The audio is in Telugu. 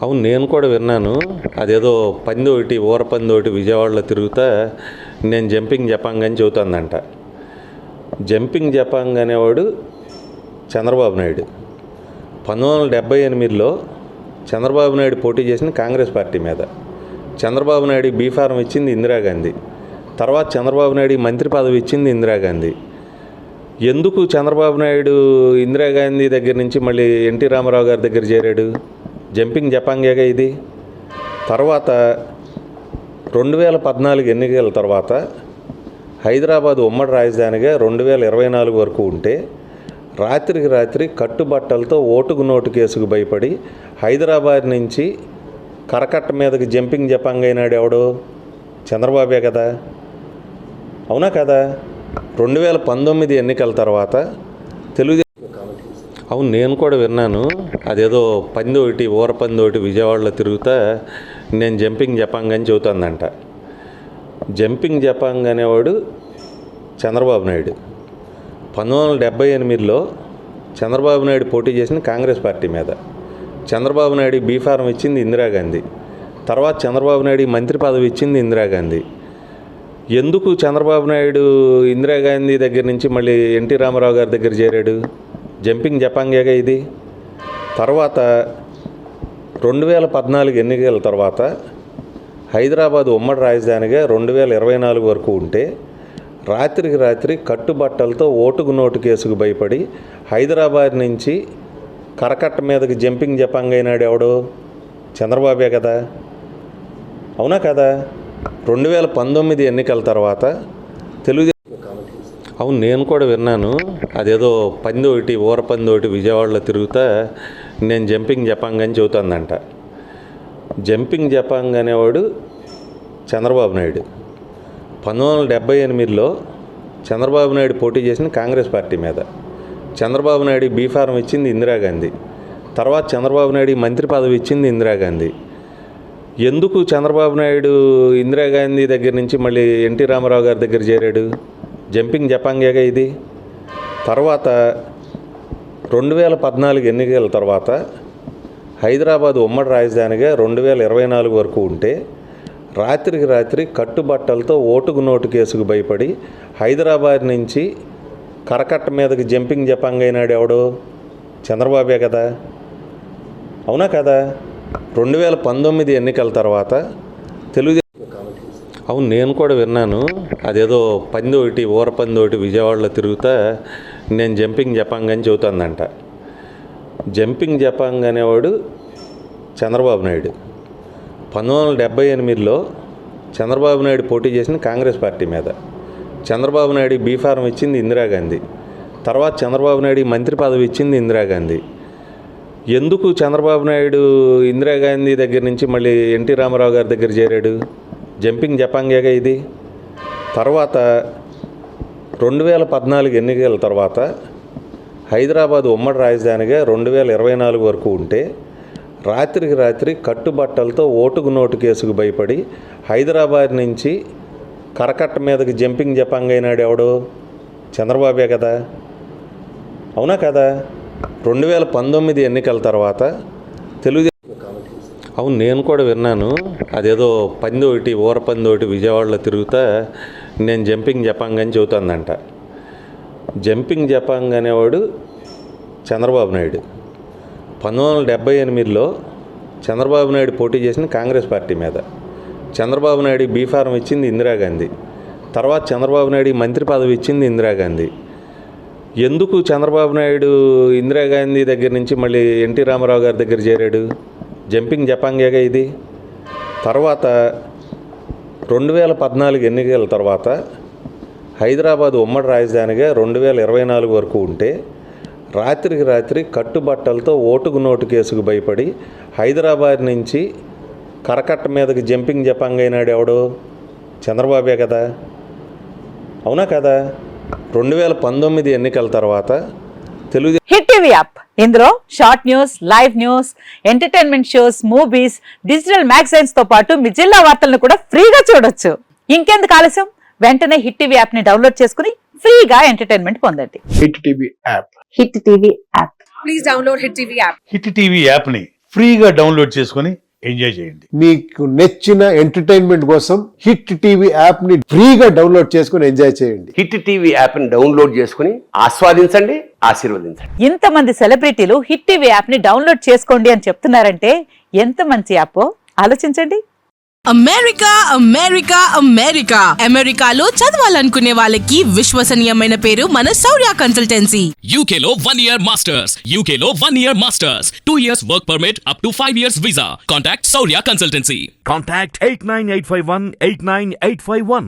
అవును, నేను కూడా విన్నాను. అదేదో పంది ఒకటి ఊర పంది ఒకటి విజయవాడలో తిరుగుతా నేను జంపింగ్ జపాంగ్ అని చెబుతుందంట. జంపింగ్ జపాంగ్ అనేవాడు చంద్రబాబు నాయుడు. 1978లో చంద్రబాబు నాయుడు పోటీ చేసిన కాంగ్రెస్ పార్టీ మీద. చంద్రబాబు నాయుడు బీఫారం ఇచ్చింది ఇందిరాగాంధీ. తర్వాత చంద్రబాబు నాయుడు మంత్రి పదవి ఇచ్చింది ఇందిరాగాంధీ. ఎందుకు చంద్రబాబు నాయుడు ఇందిరాగాంధీ దగ్గర నుంచి మళ్ళీ ఎన్టీ రామారావు గారి దగ్గర చేరాడు? జంపింగ్ జపాంగేగా ఇది. తర్వాత 2014 ఎన్నికల తర్వాత హైదరాబాద్ ఉమ్మడి రాజధానిగా 2024 వరకు ఉంటే రాత్రికి రాత్రి కట్టుబట్టలతో ఓటుకు నోటు కేసుకు భయపడి హైదరాబాద్ నుంచి కరకట్ట మీదకి జంపింగ్ జపాంగ్ అయినాడు ఎవడో? చంద్రబాబే కదా. అవునా కదా? 2019 ఎన్నికల తర్వాత అవును, నేను కూడా విన్నాను. అదేదో పంది ఒకటి ఊర పంది ఒకటి విజయవాడలో తిరుగుతా నేను జంపింగ్ జపాంగ్ అని చెబుతుందంట. జంపింగ్ జపాంగ్ అనేవాడు చంద్రబాబు నాయుడు. 1978లో చంద్రబాబు నాయుడు పోటీ చేసిన కాంగ్రెస్ పార్టీ మీద. చంద్రబాబు నాయుడు బీఫారం ఇచ్చింది ఇందిరాగాంధీ. తర్వాత చంద్రబాబు నాయుడు మంత్రి పదవి ఇచ్చింది ఇందిరాగాంధీ. ఎందుకు చంద్రబాబు నాయుడు ఇందిరాగాంధీ దగ్గర నుంచి మళ్ళీ ఎన్టీ రామారావు గారి దగ్గర చేరాడు? జంపింగ్ జపాంగేగా ఇది. తర్వాత 2014 ఎన్నికల తర్వాత హైదరాబాద్ ఉమ్మడి రాజధానిగా 2024 వరకు ఉంటే రాత్రికి రాత్రి కట్టుబట్టలతో ఓటుకు నోటు కేసుకు భయపడి హైదరాబాద్ నుంచి కరకట్ట మీదకి జంపింగ్ జపాంగ్ అయినాడు ఎవడో? చంద్రబాబే కదా. అవునా కదా? 2019 ఎన్నికల తర్వాత అవును, నేను కూడా విన్నాను. అదేదో పంది ఒకటి ఊర పంది ఒకటి విజయవాడలో తిరుగుతా నేను జంపింగ్ జపాంగ్ అని చెబుతుందంట. జంపింగ్ జపాంగ్ అనేవాడు చంద్రబాబు నాయుడు. 1978లో చంద్రబాబు నాయుడు పోటీ చేసిన కాంగ్రెస్ పార్టీ మీద. చంద్రబాబు నాయుడు బీఫారం ఇచ్చింది ఇందిరాగాంధీ. తర్వాత చంద్రబాబు నాయుడు మంత్రి పదవి ఇచ్చింది ఇందిరాగాంధీ. ఎందుకు చంద్రబాబు నాయుడు ఇందిరాగాంధీ దగ్గర నుంచి మళ్ళీ ఎన్టీ రామారావు గారి దగ్గర చేరాడు? జంపింగ్ జపాంగేగా ఇది. తర్వాత 2014 ఎన్నికల తర్వాత హైదరాబాద్ ఉమ్మడి రాజధానిగా 2024 వరకు ఉంటే రాత్రికి రాత్రి కట్టుబట్టలతో ఓటుకు నోటు కేసుకు భయపడి హైదరాబాద్ నుంచి కరకట్ట మీదకి జంపింగ్ జపాంగ్ అయినాడు ఎవడో? చంద్రబాబే కదా. అవునా కదా? 2019 ఎన్నికల తర్వాత అవును, నేను కూడా విన్నాను. అదేదో పంది ఒకటి ఊర పంది ఒకటి విజయవాడలో తిరుగుతా నేను జంపింగ్ జపాంగ్ అని చెబుతుందంట. జంపింగ్ జపాంగ్ అనేవాడు చంద్రబాబు నాయుడు. 1978లో చంద్రబాబు నాయుడు పోటీ చేసిన కాంగ్రెస్ పార్టీ మీద. చంద్రబాబు నాయుడు బీఫారం ఇచ్చింది ఇందిరాగాంధీ. తర్వాత చంద్రబాబు నాయుడు మంత్రి పదవి ఇచ్చింది ఇందిరాగాంధీ. ఎందుకు చంద్రబాబు నాయుడు ఇందిరాగాంధీ దగ్గర నుంచి మళ్ళీ ఎన్టీ రామారావు గారి దగ్గర చేరాడు? జంపింగ్ జపాంగేగా ఇది. తర్వాత 2014 ఎన్నికల తర్వాత హైదరాబాద్ ఉమ్మడి రాజధానిగా 2024 వరకు ఉంటే రాత్రికి రాత్రి కట్టుబట్టలతో ఓటుకు నోటు కేసుకు భయపడి హైదరాబాద్ నుంచి కరకట్ట మీదకి జంపింగ్ జపాంగ్ అయినాడు ఎవడో? చంద్రబాబే కదా. అవునా కదా? 2019 ఎన్నికల తర్వాత అవును, నేను కూడా విన్నాను. అదేదో పంది ఒకటి ఊర పంది ఒకటి విజయవాడలో తిరుగుతా నేను జంపింగ్ జపాంగ్ అని చెబుతుందంట. జంపింగ్ జపాంగ్ అనేవాడు చంద్రబాబు నాయుడు. 1978లో చంద్రబాబు నాయుడు పోటీ చేసిన కాంగ్రెస్ పార్టీ మీద. చంద్రబాబు నాయుడు బీఫారం ఇచ్చింది ఇందిరాగాంధీ. తర్వాత చంద్రబాబు నాయుడు మంత్రి పదవి ఇచ్చింది ఇందిరాగాంధీ. ఎందుకు చంద్రబాబు నాయుడు ఇందిరాగాంధీ దగ్గర నుంచి మళ్ళీ ఎన్టీ రామారావు గారి దగ్గర చేరాడు? జంపింగ్ జపాంగేగా ఇది. తర్వాత 2014 ఎన్నికల తర్వాత హైదరాబాద్ ఉమ్మడి రాజధానిగా 2024 వరకు ఉంటే రాత్రికి రాత్రి కట్టుబట్టలతో ఓటుకు నోటు కేసుకు భయపడి హైదరాబాద్ నుంచి కరకట్ట మీదకి జంపింగ్ జపాంగ్ అయినాడు ఎవడో? చంద్రబాబే కదా. అవునా కదా? 2019 ఎన్నికల తర్వాత హిట్ టీవీ యాప్, ఇందులో short news, live news, entertainment shows, movies, digital magazines తో పాటు మీ జిల్లా వార్తలను కూడా ఫ్రీగా చూడొచ్చు. ఇంకెందుకు ఆలస్యం? వెంటనే హిట్ టీవీ యాప్ ని డౌన్లోడ్ చేసుకుని ఫ్రీగా ఎంటర్టైన్మెంట్ పొందండి. Hit TV app. Hit TV app. Please download Hit TV app. Hit TV app ని ఫ్రీగా డౌన్లోడ్ చేసుకొని ఎంజాయ్ చేయండి. మీకు నచ్చిన ఎంటర్టైన్మెంట్ కోసం హిట్ టీవీ యాప్ ని ఫ్రీగా డౌన్లోడ్ చేసుకుని ఎంజాయ్ చేయండి. హిట్ టీవీ యాప్ని డౌన్లోడ్ చేసుకుని ఆస్వాదించండి, ఆశీర్వదించండి. ఇంతమంది సెలబ్రిటీలు హిట్ టీవీ యాప్ ని డౌన్లోడ్ చేసుకోండి అని చెప్తున్నారంటే ఎంత మంచి యాప్ ఆలోచించండి. అమెరికా అమెరికా అమెరికా అమెరికాలో చదవాలనుకునే వాళ్ళకి విశ్వసనీయమైన పేరు మన శౌర్య కన్సల్టెన్సీ. UK లో 1 year masters. UK లో 1 year masters. 2 years work permit up to 5 years visa. Contact Saurya Consultancy. Contact 89851 89851.